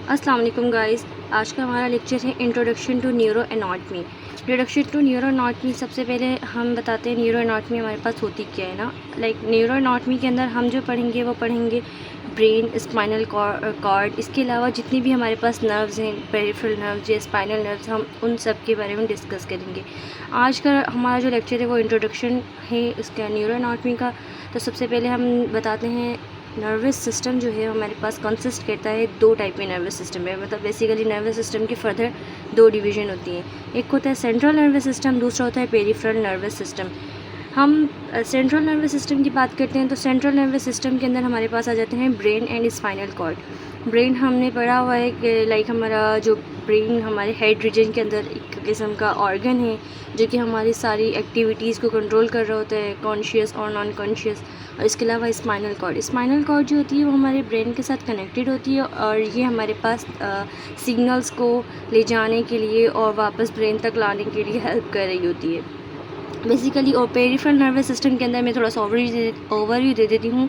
अस्सलाम वालेकुम गाइस। आज का हमारा लेक्चर है introduction to neuro anatomy. Introduction to neuro anatomy, सबसे पहले हम बताते हैं न्यूरो एनाटमी हमारे पास होती क्या है ना। न्यूरो एनाटमी के अंदर हम जो पढ़ेंगे वो पढ़ेंगे ब्रेन, स्पाइनल कॉर्ड, इसके अलावा जितनी भी हमारे पास नर्व्स हैं, पेरिफेरल नर्व्स या स्पाइनल नर्व्स, हम उन सब के बारे में डिस्कस करेंगे। आज का हमारा जो लेक्चर है वो इंट्रोडक्शन है इसका न्यूरो एनाटमी का। तो सबसे पहले हम बताते हैं नर्वस सिस्टम जो है हमारे पास कंसिस्ट करता है दो टाइप में नर्वस सिस्टम है। मतलब बेसिकली नर्वस सिस्टम की फर्दर दो डिवीज़न होती हैं। एक होता है सेंट्रल नर्वस सिस्टम, दूसरा होता है पेरिफेरल नर्वस सिस्टम। हम सेंट्रल नर्वस सिस्टम की बात करते हैं तो सेंट्रल नर्वस सिस्टम के अंदर हमारे पास आ जाते हैं brain and spinal cord. Brain हमने पढ़ा हुआ है कि हमारा जो ब्रेन हमारे हेड रीजन के अंदर एक किस्म का ऑर्गन है जो कि हमारी सारी एक्टिविटीज़ को कंट्रोल कर रहा होता है, कॉन्शियस और नॉन कॉन्शियस। और इसके अलावा स्पाइनल कॉर्ड जो होती है वो हमारे ब्रेन के साथ कनेक्टेड होती है और ये हमारे पास सिग्नल्स को ले जाने के लिए और वापस ब्रेन तक लाने के लिए हेल्प कर रही होती है बेसिकली। और पेरिफेरल नर्वस सिस्टम के अंदर मैं थोड़ा सा ओवरव्यू दे देती हूँ।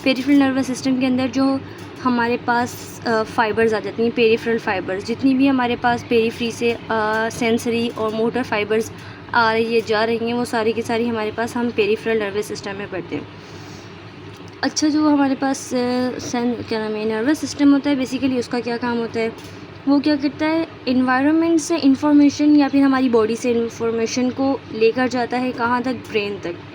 पेरिफेरल नर्वस सिस्टम के अंदर जो हमारे पास फ़ाइबर्स आ जाती हैं, पेरिफेरल फ़ाइबर्स, जितनी भी हमारे पास पेरीफ्री से सेंसरी और मोटर फ़ाइबर्स आ रही है जा रही हैं, वो सारी की सारी हमारे पास हम पेरिफेरल नर्वस सिस्टम में पढ़ते हैं। अच्छा, जो हमारे पास क्या नाम है नर्वस सिस्टम होता है, बेसिकली उसका क्या काम होता है, वो क्या करता है, इन्वायरमेंट से इंफॉर्मेशन या फिर हमारी बॉडी से इंफॉर्मेशन को लेकर जाता है कहाँ तक, ब्रेन तक।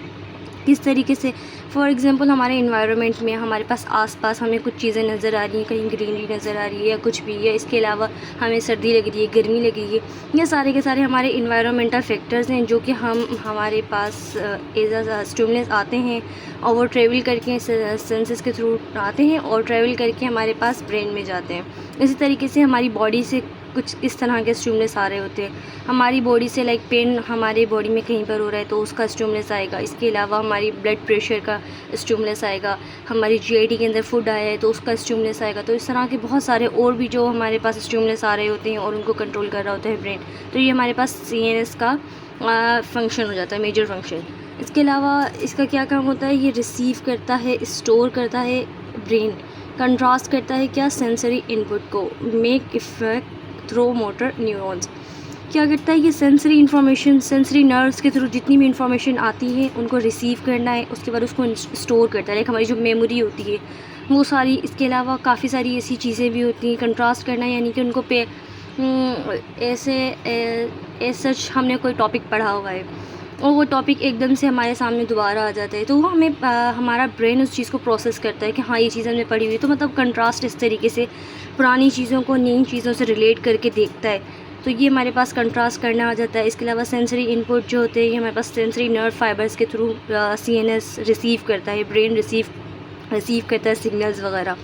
किस तरीके से, फॉर एग्ज़ाम्पल हमारे इन्वायरमेंट में हमारे पास आसपास हमें कुछ चीज़ें नज़र आ रही हैं, कहीं ग्रीनरी नज़र आ रही है या कुछ भी है, इसके अलावा हमें सर्दी लग रही है, गर्मी लग रही है, ये सारे के सारे हमारे इन्वायरमेंटल फैक्टर्स हैं जो कि हमारे पास एज अ स्टिमुलस आते हैं और वो ट्रेवल करके सेंसेस के थ्रू आते हैं और ट्रेवल करके हमारे पास ब्रेन में जाते हैं। इसी तरीके से हमारी बॉडी से कुछ इस तरह के स्टिमुलस आ रहे होते हैं। हमारी बॉडी से पेन हमारे बॉडी में कहीं पर हो रहा है तो उसका स्टिमुलस आएगा। इसके अलावा हमारी ब्लड प्रेशर का स्टिमुलस आएगा। हमारी जीआईटी के अंदर फूड आया है तो उसका स्टिमुलस आएगा। तो इस तरह के बहुत सारे और भी जो हमारे पास स्टिमुलस आ रहे होते हैं और उनको कंट्रोल कर रहा होता है ब्रेन। तो ये हमारे पास सीएनएस का फंक्शन हो जाता है, मेजर फंक्शन। इसके अलावा इसका क्या काम होता है, ये रिसीव करता है, स्टोर करता है ब्रेन, कंट्रास्ट करता है क्या, सेंसरी इनपुट को, make effect through motor neurons. क्या करता है, ये सेंसरी इन्फॉर्मेशन, सेंसरी नर्व्स के थ्रू जितनी भी इंफॉर्मेशन आती है उनको रिसीव करना है, उसके बाद उसको स्टोर करता है, हमारी जो मेमोरी होती है वो सारी। इसके अलावा काफ़ी सारी ऐसी चीज़ें भी होती हैं, कंट्रास्ट करना यानी कि उनको ऐसे सच हमने कोई टॉपिक पढ़ा हुआ है और वो टॉपिक एकदम से हमारे सामने दोबारा आ जाता है तो वो हमें हमारा ब्रेन उस चीज़ को प्रोसेस करता है कि हाँ ये चीज़ हमने पढ़ी हुई। तो मतलब कंट्रास्ट इस तरीके से पुरानी चीज़ों को नई चीज़ों से रिलेट करके देखता है, तो ये हमारे पास कंट्रास्ट करना आ जाता है। इसके अलावा सेंसरी इनपुट जो होते हैं ये हमारे पास सेंसरी नर्व फाइबर्स के थ्रू सीएनएस रिसीव करता है, ब्रेन रिसीव करता है सिग्नल्स वगैरह।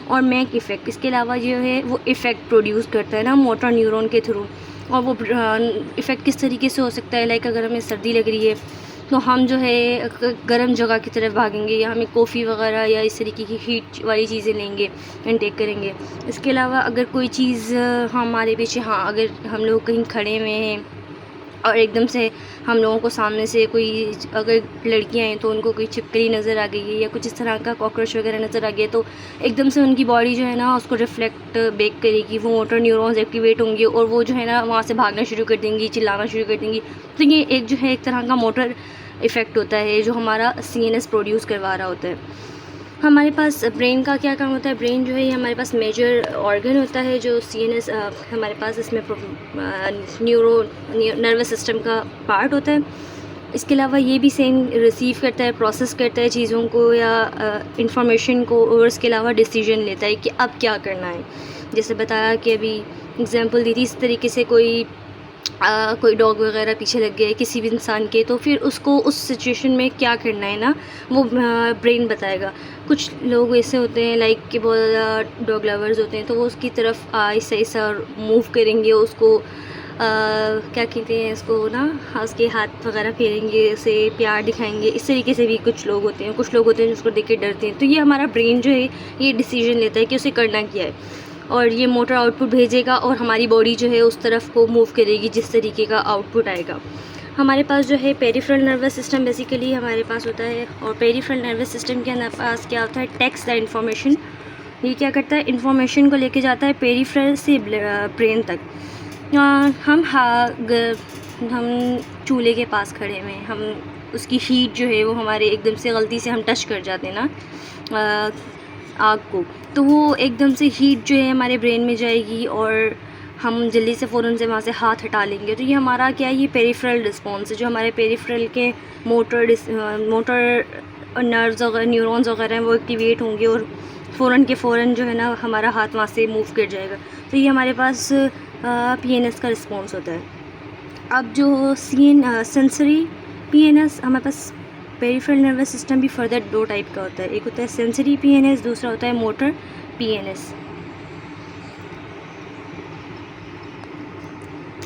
और मैक इफ़ेक्ट, इसके अलावा जो है वो इफ़ेक्ट प्रोड्यूस करता है ना मोटर न्यूरॉन के थ्रू। और वो इफ़ेक्ट किस तरीके से हो सकता है, अगर हमें सर्दी लग रही है तो हम जो है गर्म जगह की तरफ भागेंगे या हमें कॉफ़ी वगैरह या इस तरीके की हीट वाली चीज़ें लेंगे, इनटेक करेंगे। इसके अलावा अगर कोई चीज़ हमारे पीछे, हाँ अगर हम लोग कहीं खड़े हुए हैं और एकदम से हम लोगों को सामने से कोई, अगर लड़कियां हैं तो उनको कोई छिपकली नज़र आ गई है या कुछ इस तरह का कॉकरोच वगैरह नज़र आ गया तो एकदम से उनकी बॉडी जो है ना उसको रिफ्लेक्ट बैक करेगी, वो मोटर न्यूरॉन्स एक्टिवेट होंगे और वो जो है ना वहाँ से भागना शुरू कर देंगी, चिल्लाना शुरू कर देंगी। तो ये एक जो है एक तरह का मोटर इफ़ेक्ट होता है जो हमारा सीएनएस प्रोड्यूस करवा रहा होता है। हमारे पास ब्रेन का क्या काम होता है, ब्रेन जो है ये हमारे पास मेजर ऑर्गन होता है जो सीएनएस हमारे पास इसमें नर्वस सिस्टम का पार्ट होता है। इसके अलावा ये भी सेम रिसीव करता है, प्रोसेस करता है चीज़ों को या इंफॉर्मेशन को, और इसके अलावा डिसीजन लेता है कि अब क्या करना है। जैसे बताया कि अभी एग्जांपल दी थी, इस तरीके से कोई डॉग वगैरह पीछे लग गया है किसी भी इंसान के, तो फिर उसको उस सिचुएशन में क्या करना है ना वो ब्रेन बताएगा। कुछ लोग ऐसे होते हैं कि बहुत ज़्यादा डॉग लवर्स होते हैं तो वो उसकी तरफ ऐसा ऐसा मूव करेंगे, उसको क्या कहते हैं इसको ना, उसके हाथ वगैरह फेरेंगे, उसे प्यार दिखाएंगे। इस तरीके से भी कुछ लोग होते हैं। कुछ लोग होते हैं जिसको देख के डरते हैं। तो ये हमारा ब्रेन जो है ये डिसीजन लेता है कि उसे करना क्या है और ये मोटर आउटपुट भेजेगा और हमारी बॉडी जो है उस तरफ को मूव करेगी जिस तरीके का आउटपुट आएगा। हमारे पास जो है पेरिफेरल नर्वस सिस्टम बेसिकली हमारे पास होता है और पेरिफेरल नर्वस सिस्टम के अंदर पास क्या होता है, टेक्स्ट द इन्फॉर्मेशन ये क्या करता है, इंफॉर्मेशन को लेके जाता है पेरिफेरल से ब्रेन तक। हम चूल्हे के पास खड़े हुए हैं, हम उसकी हीट जो है वो हमारे एकदम से गलती से हम टच कर जाते हैं ना आग को, तो वो एकदम से हीट जो है हमारे ब्रेन में जाएगी और हम जल्दी से फ़ौरन से वहाँ से हाथ हटा लेंगे। तो ये हमारा क्या है, ये पेरिफेरल रिस्पॉन्स है, जो हमारे पेरिफेरल के मोटर नर्व्स वगैरह, न्यूरॉन्स वगैरह हैं, वो एक्टिवेट होंगे और फ़ौरन के फ़ौरन जो है ना हमारा हाथ वहाँ से मूव कर जाएगा। तो ये हमारे पास PNS का रिस्पॉन्स होता है। अब जो सेंसरी PNS, हमारे पास पेरिफेरल नर्वस सिस्टम भी फर्दर 2 टाइप का होता है, एक होता है सेंसरी PNS, दूसरा होता है मोटर PNS।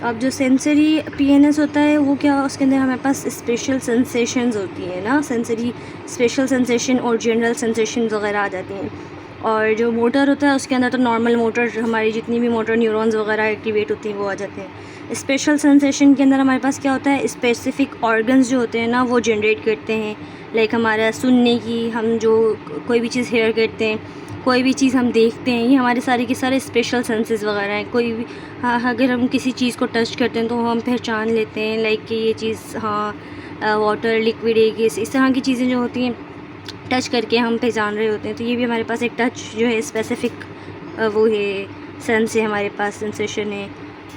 अब जो सेंसरी PNS होता है वो क्या, उसके अंदर हमारे पास स्पेशल सेंसेशंस होती हैं ना, सेंसरी स्पेशल सेंसेशन और जनरल सेंसेशन वगैरह आ जाती हैं। और जो मोटर होता है उसके अंदर तो नॉर्मल मोटर, हमारी जितनी भी मोटर न्यूरॉन्स वगैरह एक्टिवेट होती हैं वो आ जाते हैं। स्पेशल सेंसेशन के अंदर हमारे पास क्या होता है, स्पेसिफिक ऑर्गन्स जो होते हैं ना वो जनरेट करते हैं, लाइक हमारा सुनने की, हम जो कोई भी चीज़ हेयर करते हैं, कोई भी चीज़ हम देखते हैं, ये हमारे सारे के सारे स्पेशल सेंसेस वगैरह हैं। कोई भी अगर हम किसी चीज़ को टच करते हैं तो हम पहचान लेते हैं, लाइक कि ये चीज़ वाटर, लिक्विड, एक इस तरह की चीज़ें जो होती हैं टच करके हम पहचान रहे होते हैं। तो ये भी हमारे पास एक टच जो है स्पेसिफिक वो है, सेंस है हमारे पास, सेंसेशन है,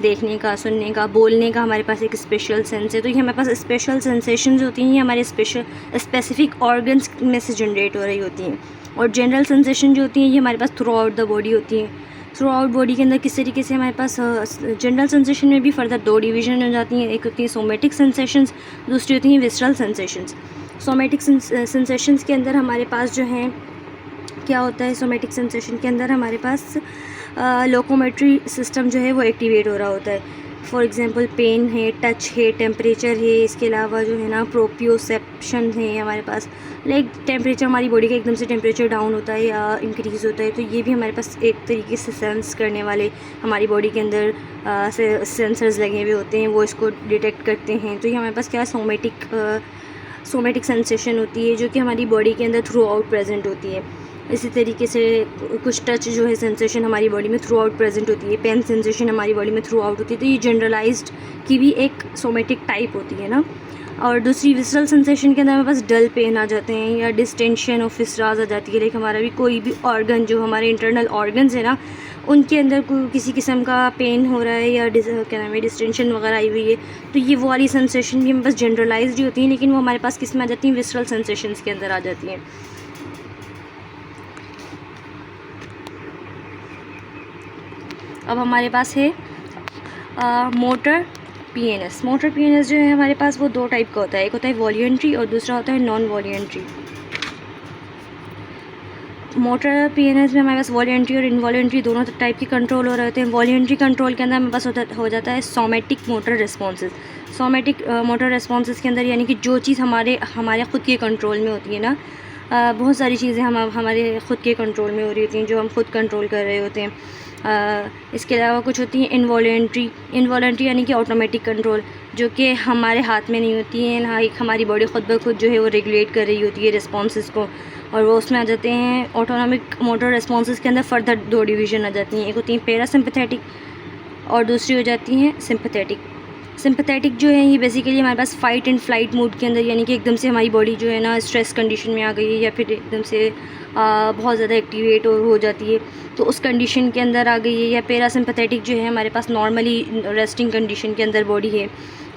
देखने का, सुनने का, बोलने का हमारे पास एक स्पेशल सेंस है। तो ये हमारे पास स्पेशल सेंसेशंस होती हैं, ये हमारे स्पेसिफिक ऑर्गन्स में से जनरेट हो रही होती हैं। और जनरल सेंसेशन जो होती हैं ये हमारे pass through out the body होती हैं। थ्रू आउट बॉडी के अंदर किस तरीके से हमारे पास जनरल सेंसेशन में भी फर्दर 2 डिवीज़न हो जाती हैं, एक होती है सोमेटिक सेंसेशंस, दूसरी होती हैं विसरल सेंसेशंस। सोमेटिक सेंसेशंस के अंदर हमारे पास जो हैं क्या होता है, सोमेटिक सेंसेशन के अंदर हमारे पास लोकोमेट्री सिस्टम जो है वो एक्टिवेट हो रहा होता है। फॉर एग्जांपल पेन है, टच है, टेम्परेचर है, इसके अलावा जो है ना प्रोप्रियोसेप्शन है हमारे पास, लाइक टेम्परेचर, हमारी बॉडी का एकदम से टेम्परेचर डाउन होता है या इंक्रीज़ होता है, तो ये भी हमारे पास एक तरीके से सेंस करने वाले हमारी बॉडी के अंदर सेंसर्स लगे हुए होते हैं, वो इसको डिटेक्ट करते हैं। तो ये हमारे पास क्या सोमेटिक सेंसेशन होती है जो कि हमारी बॉडी के अंदर थ्रू आउट प्रेजेंट होती है। इसी तरीके से कुछ टच जो है सेंसेशन हमारी बॉडी में थ्रू आउट प्रेजेंट होती है, पेन सेंसेशन हमारी बॉडी में थ्रू आउट होती है। तो ये जनरलाइज्ड की भी एक सोमेटिक टाइप होती है ना। और दूसरी विसरल सेंसेशन के अंदर हमारे पास डल पेन आ जाते हैं या डिस्टेंशन ऑफ विसराज आ जाती है, लाइक हमारा भी कोई भी ऑर्गन जो हमारे इंटरनल ऑर्गन्स है ना उनके अंदर कोई किसी किस्म का पेन हो रहा है या क्या नाम है डिस्टेंशन वगैरह आई हुई है, तो ये वो वाली सेंसेशन भी हमारे पास जनरलाइज्ड ही होती हैं, लेकिन वो हमारे पास किस में आ जाती हैं, विसरल सेंसेशंस के अंदर आ जाती हैं। अब हमारे पास है मोटर PNS। मोटर PNS जो है हमारे पास वो 2 टाइप का होता है, एक होता है वॉल्यूंट्री और दूसरा होता है नॉन वॉल्यूंट्री। मोटर PNS में हमारे पास वॉल्यूंट्री और इनवॉल्यूंट्री दोनों टाइप के कंट्रोल हो रहे होते हैं। वॉल्यूंट्री कंट्रोल के अंदर हमारे पास हो जाता है somatic motor responses. Somatic motor responses के अंदर यानी कि जो चीज़ हमारे ख़ुद के कंट्रोल में होती है ना, बहुत सारी चीज़ें हमारे ख़ुद के कंट्रोल में हो रही होती हैं, जो हम खुद कंट्रोल कर रहे होते हैं। इसके अलावा कुछ होती हैं इनवॉलंटरी यानी कि ऑटोमेटिक कंट्रोल, जो कि हमारे हाथ में नहीं होती हैं, लाइक हमारी बॉडी खुद ब खुद जो है वो रेगुलेट कर रही होती है रिस्पॉन्सेस को, और वो उसमें आ जाते हैं ऑटोनॉमिक मोटर रिस्पॉन्सेस के अंदर फर्दर 2 डिवीज़न आ जाती हैं, एक होती हैं पैरासिम्पैथेटिक और दूसरी हो जाती हैं सिंपैथेटिक जो है ये बेसिकली हमारे पास फाइट एंड फ्लाइट मोड के अंदर, यानी कि एकदम से हमारी बॉडी जो है ना स्ट्रेस कंडीशन में आ गई है या फिर एकदम से बहुत ज़्यादा एक्टिवेट हो जाती है तो उस कंडीशन के अंदर आ गई है। या पैरासिम्पैथेटिक जो है हमारे पास नॉर्मली रेस्टिंग कंडीशन के अंदर बॉडी है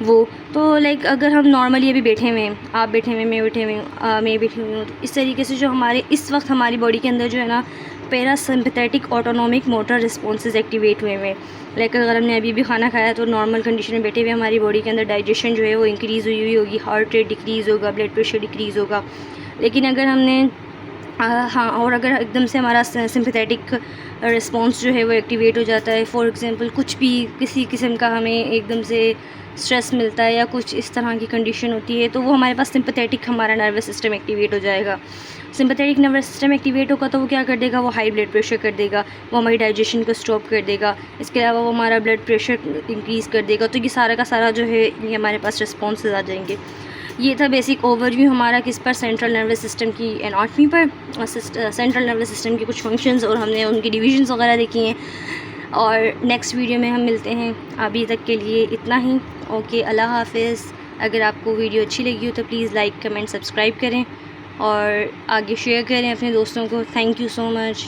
वो, तो लाइक अगर हम नॉर्मली अभी बैठे हुए हैं, आप बैठे हुए, मैं बैठी हुई हूँ, तो इस तरीके से जो हमारे इस वक्त हमारी बॉडी के अंदर जो है ना parasympathetic autonomic motor responses activate हुए हैं। लाइक अगर हमने अभी भी खाना खाया तो नॉर्मल कंडीशन में बैठे हुए हमारी बॉडी के अंदर डाइजेशन जो है वो इंक्रीज़ हुई होगी, हार्ट रेट डिक्रीज़ होगा, ब्लड प्रेशर डिक्रीज़ होगा। लेकिन अगर हमने और अगर एकदम से हमारा सिंपैथेटिक रिस्पॉन्स जो है वो एक्टिवेट हो जाता है, फॉर एग्जांपल कुछ भी किसी किस्म का हमें एकदम से स्ट्रेस मिलता है या कुछ इस तरह की कंडीशन होती है, तो वो हमारे पास सिंपैथेटिक हमारा नर्वस सिस्टम एक्टिवेट हो जाएगा। सिंपैथेटिक नर्वस सिस्टम एक्टिवेट होगा तो वो क्या कर देगा, वो हाई ब्लड प्रेशर कर देगा, वो हमारी डाइजेशन को स्टॉप कर देगा, इसके अलावा वो हमारा ब्लड प्रेशर इंक्रीज़ कर देगा। तो ये सारा का सारा जो है ये हमारे पास रिस्पॉन्सेज आ जाएंगे। ये था बेसिक ओवरव्यू हमारा किस पर, सेंट्रल नर्वस सिस्टम की एनाटमी पर, सेंट्रल नर्वस सिस्टम के कुछ फंक्शंस और हमने उनकी डिविजन्स वगैरह देखी हैं। और नेक्स्ट वीडियो में हम मिलते हैं। अभी तक के लिए इतना ही। ओके, अल्लाह हाफ़िज़। अगर आपको वीडियो अच्छी लगी हो तो प्लीज़ लाइक, कमेंट, सब्सक्राइब करें और आगे शेयर करें अपने दोस्तों को। Thank you so much.